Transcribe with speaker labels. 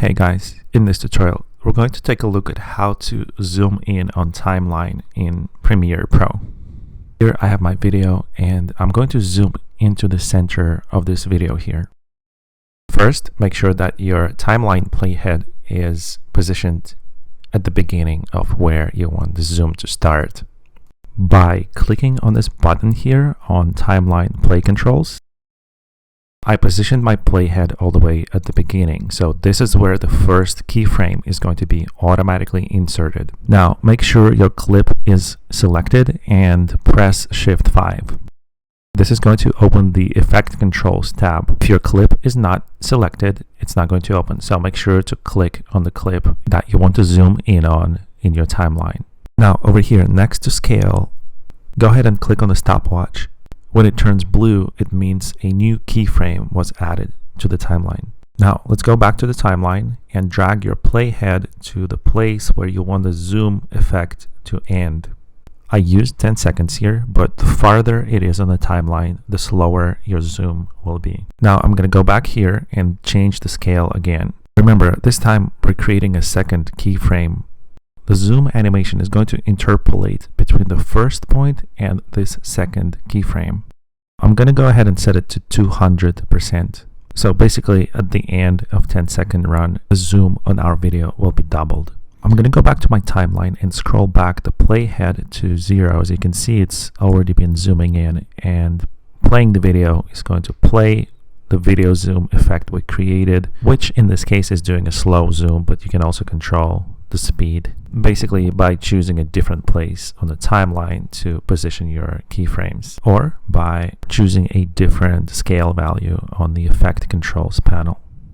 Speaker 1: Hey guys, in this tutorial, we're going to take a look at how to zoom in on timeline in Premiere Pro. Here I have my video and I'm going to zoom into the center of this video here. First, make sure that your timeline playhead is positioned at the beginning of where you want the zoom to start. By clicking on this button here on Timeline Play Controls, I positioned my playhead all the way at the beginning, so this is where the first keyframe is going to be automatically inserted. Now make sure your clip is selected and press Shift 5. This is going to open the Effect Controls tab. If your clip is not selected, it's not going to open, so make sure to click on the clip that you want to zoom in on in your timeline. Now over here next to Scale, go ahead and click on the stopwatch. When it turns blue, it means a new keyframe was added to the timeline. Now let's go back to the timeline and drag your playhead to the place where you want the zoom effect to end. I used 10 seconds here, but the farther it is on the timeline, the slower your zoom will be. Now I'm going to go back here and change the scale again. Remember, this time we're creating a second keyframe. The zoom animation is going to interpolate between the first point and this second keyframe. I'm going to go ahead and set it to 200%. So basically at the end of 10-second run, the zoom on our video will be doubled. I'm going to go back to my timeline and scroll back the playhead to 0. As you can see, it's already been zooming in, and playing the video is going to play the video zoom effect we created, which in this case is doing a slow zoom, but you can also control the speed basically by choosing a different place on the timeline to position your keyframes, or by choosing a different scale value on the Effect Controls panel.